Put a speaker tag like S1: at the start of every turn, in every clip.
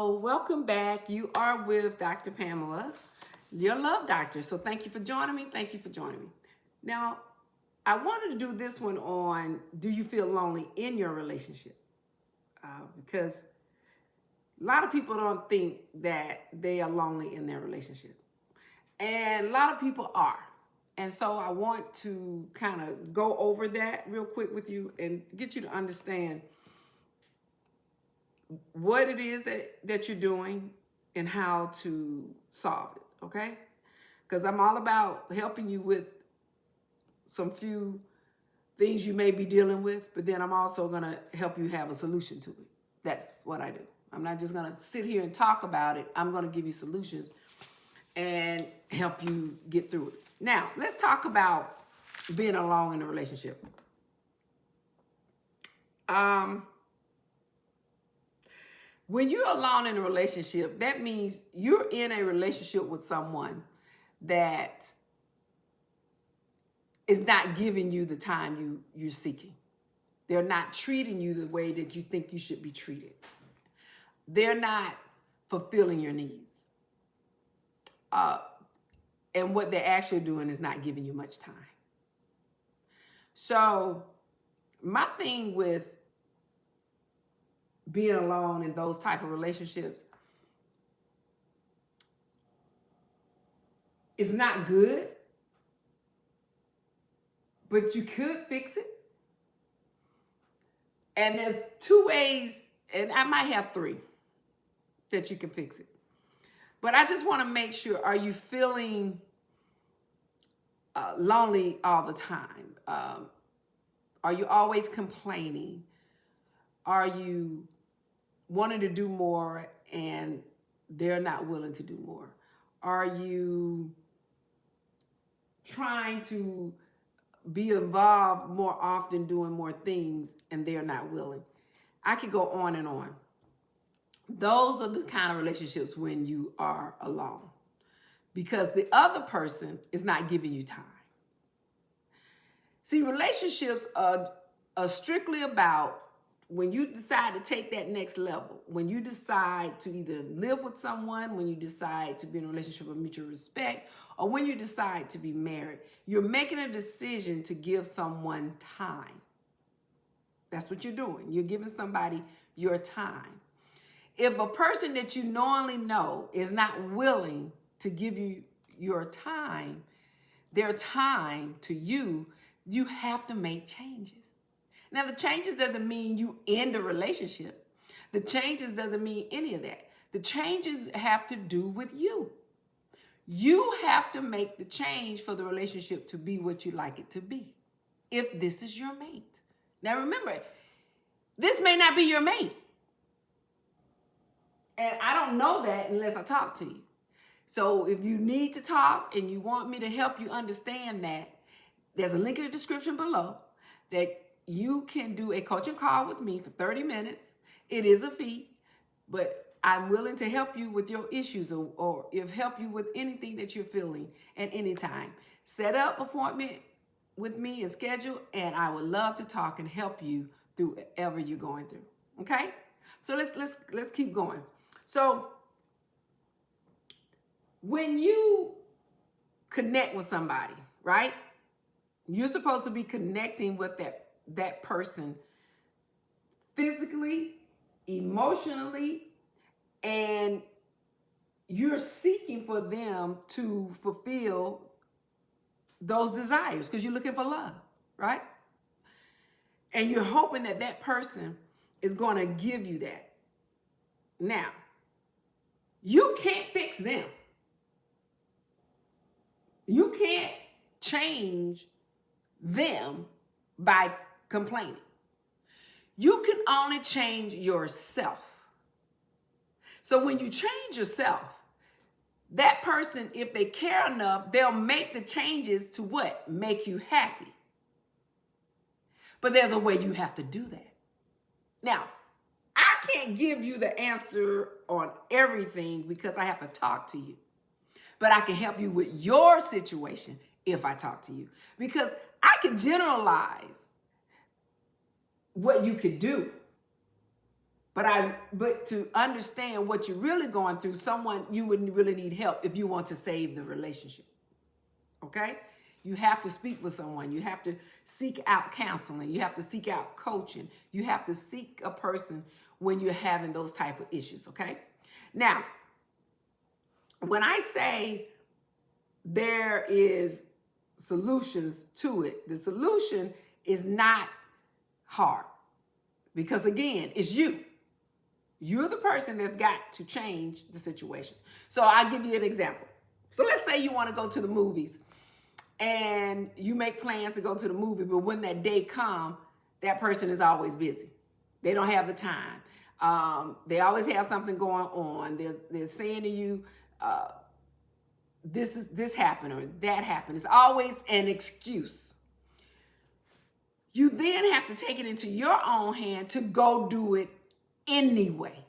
S1: Hello, welcome back. You are with Dr. Pamela, your love doctor. So thank you for joining me. Thank you for joining me. Now, I wanted to do this one on, do you feel lonely in your relationship? Because a lot of people don't think that they are lonely in their relationship. And a lot of people are. And so I want to kind of go over that real quick with you and get you to understand what it is that you're doing and how to solve it, okay? Because I'm all about helping you with some few things you may be dealing with, but then I'm also going to help you have a solution to it. That's what I do. I'm not just going to sit here and talk about it. I'm going to give you solutions and help you get through it. Now, let's talk about being alone in a relationship. When you're alone in a relationship, that means you're in a relationship with someone that is not giving you the time you're seeking. They're not treating you the way that you think you should be treated. They're not fulfilling your needs. And what they're actually doing is not giving you much time. So my thing with being alone in those type of relationships is not good, but you could fix it. And there's two ways, and I might have three that you can fix it. But I just want to make sure, are you feeling lonely all the time? Are you always complaining? Are you wanting to do more and they're not willing to do more? Are you trying to be involved more often, doing more things, and they're not willing? I could go on and on. Those are the kind of relationships when you are alone, because the other person is not giving you time. See, relationships are strictly about when you decide to take that next level, when you decide to either live with someone, when you decide to be in a relationship of mutual respect, or when you decide to be married, you're making a decision to give someone time. That's what you're doing. You're giving somebody your time. If a person that you knowingly know is not willing to give you your time, their time to you, you have to make changes. Now, the changes doesn't mean you end a relationship. The changes doesn't mean any of that. The changes have to do with you. You have to make the change for the relationship to be what you like it to be, if this is your mate. Now, remember, this may not be your mate. And I don't know that unless I talk to you. So if you need to talk and you want me to help you understand that, there's a link in the description below that you can do a coaching call with me for 30 minutes. It is a fee, but I'm willing to help you with your issues or help you with anything that you're feeling at any time. Set up appointment with me and schedule, and I would love to talk and help you through whatever you're going through. Okay? So let's keep going. So when you connect with somebody, right? You're supposed to be connecting with that person physically, emotionally, and you're seeking for them to fulfill those desires because you're looking for love, right? And you're hoping that that person is going to give you that. Now, you can't fix them. You can't change them by complaining. You can only change yourself. So when you change yourself, that person, if they care enough, they'll make the changes to what? Make you happy. But there's a way you have to do that. Now, I can't give you the answer on everything because I have to talk to you. But I can help you with your situation if I talk to you. Because I can generalize what you could do. But to understand what you're really going through, you would really need help if you want to save the relationship. Okay? You have to speak with someone. You have to seek out counseling. You have to seek out coaching. You have to seek a person when you're having those type of issues, okay? Now, when I say there is solutions to it, the solution is not hard because, again, it's you. You're the person that's got to change the situation. So I'll give you an example. So let's say you want to go to the movies and you make plans to go to the movie, but when that day comes, that person is always busy. They don't have the time. They always have something going on. They're saying to you, this happened or that happened. It's always an excuse. You then have to take it into your own hand to go do it anyway.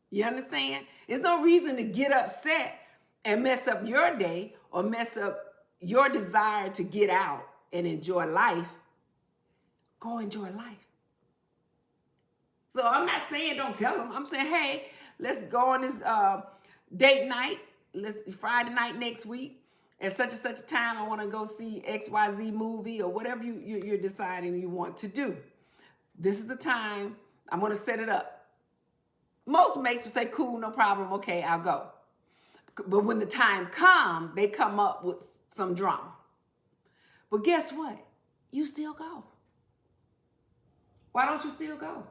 S1: You understand? There's no reason to get upset and mess up your day or mess up your desire to get out and enjoy life. Go enjoy life. So I'm not saying don't tell them. I'm saying, hey, let's go on this date night. Friday night next week. At such and such a time, I want to go see XYZ movie or whatever you're deciding you want to do. This is the time. I'm going to set it up. Most mates will say, cool, no problem. Okay, I'll go. But when the time comes, they come up with some drama. But guess what? You still go. Why don't you still go?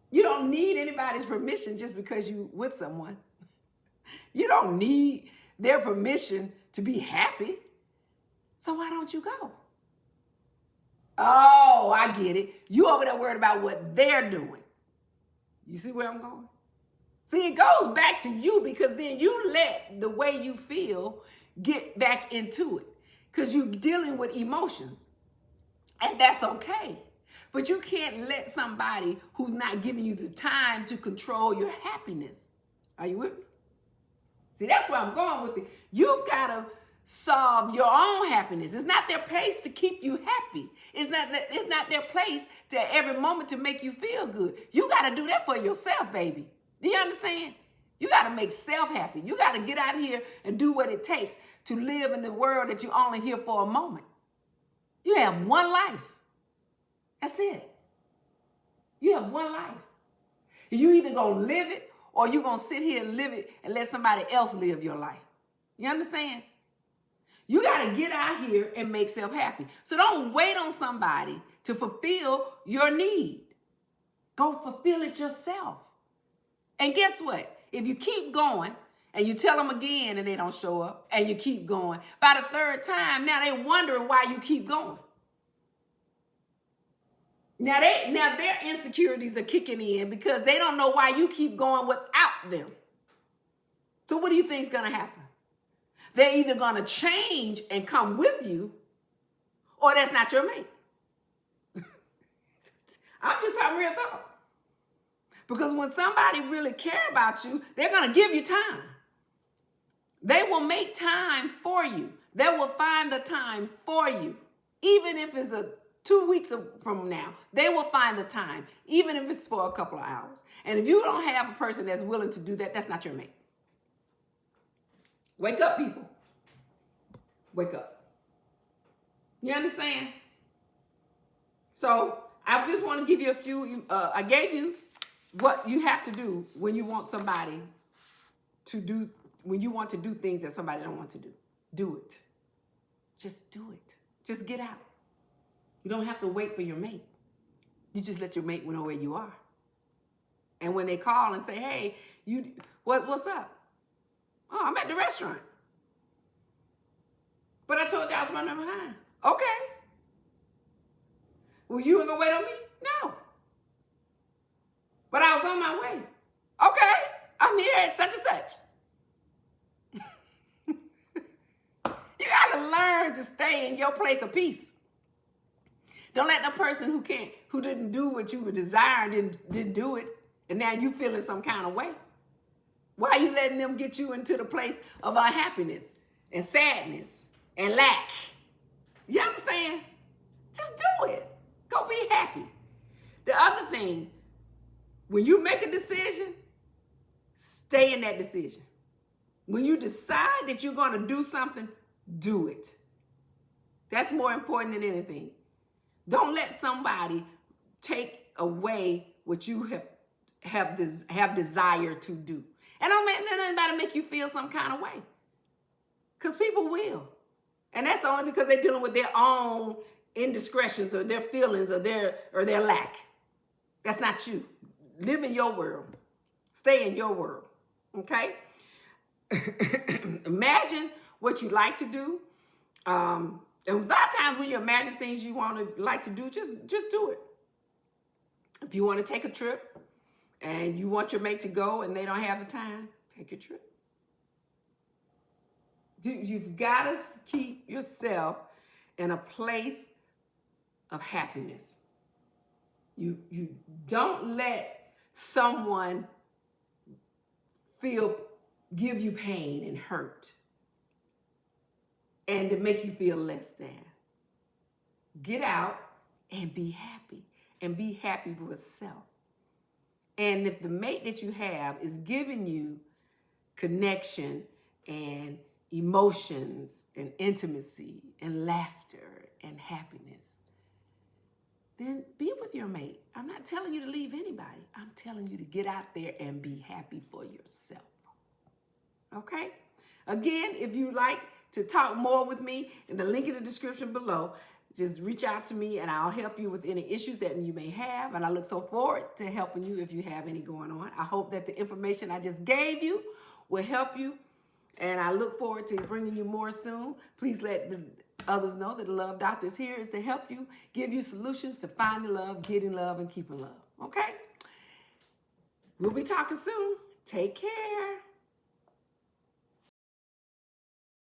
S1: You don't need anybody's permission just because you with someone. You don't need their permission to be happy. So why don't you go? Oh, I get it. You over there worried about what they're doing. You see where I'm going? See, it goes back to you because then you let the way you feel get back into it because you're dealing with emotions. And that's okay. But you can't let somebody who's not giving you the time to control your happiness. Are you with me? See, that's where I'm going with it. You've got to solve your own happiness. It's not their place to keep you happy. It's not their place to every moment to make you feel good. You got to do that for yourself, baby. Do you understand? You got to make self happy. You got to get out here and do what it takes to live in the world that you're only here for a moment. You have one life. That's it. You have one life. You either going to live it or you're going to sit here and live it and let somebody else live your life. You understand? You got to get out here and make self happy. So don't wait on somebody to fulfill your need. Go fulfill it yourself. And guess what? If you keep going and you tell them again and they don't show up and you keep going, by the third time, now they're wondering why you keep going. Now their insecurities are kicking in because they don't know why you keep going without them. So what do you think is going to happen? They're either going to change and come with you or that's not your mate. I'm real talk. Because when somebody really care about you, they're going to give you time. They will make time for you. They will find the time for you. Even if it's 2 weeks from now, they will find the time, even if it's for a couple of hours. And if you don't have a person that's willing to do that, that's not your mate. Wake up, people. Wake up. You understand? So I just want to give you a few, I gave you what you have to do when you want somebody to do, when you want to do things that somebody don't want to do. Do it. Just do it. Just get out. You don't have to wait for your mate. You just let your mate know where you are. And when they call and say, hey, what's up? Oh, I'm at the restaurant. But I told you I was running behind. Okay. Well, you were going to wait on me? No. But I was on my way. Okay. I'm here at such and such. You got to learn to stay in your place of peace. Don't let the person who didn't do what you were desiring didn't do it, and now you feeling some kind of way. Why are you letting them get you into the place of unhappiness and sadness and lack? You understand? Just do it. Go be happy. The other thing, When you make a decision, stay in that decision. When you decide that you're going to do something, do it. That's more important than anything. Don't let somebody take away what you have desire to do. And don't let anybody make you feel some kind of way. Because people will. And that's only because they're dealing with their own indiscretions or their feelings or their lack. That's not you. Live in your world. Stay in your world. Okay? Imagine what you like to do. And a lot of times when you imagine things you want to like to do, just do it. If you want to take a trip and you want your mate to go and they don't have the time, take your trip. You've got to keep yourself in a place of happiness. You don't let someone give you pain and hurt and to make you feel less than. Get out and be happy, and be happy with self. And if the mate that you have is giving you connection and emotions and intimacy and laughter and happiness, then be with your mate. I'm not telling you to leave anybody. I'm telling you to get out there and be happy for yourself. Okay? Again, if you'd like to talk more with me, in the link in the description below, just reach out to me and I'll help you with any issues that you may have. And I look so forward to helping you if you have any going on. I hope that the information I just gave you will help you. And I look forward to bringing you more soon. Please let the others know that the Love Doctor is here is to help you, give you solutions to finding love, getting love, and keeping love. Okay? We'll be talking soon. Take care.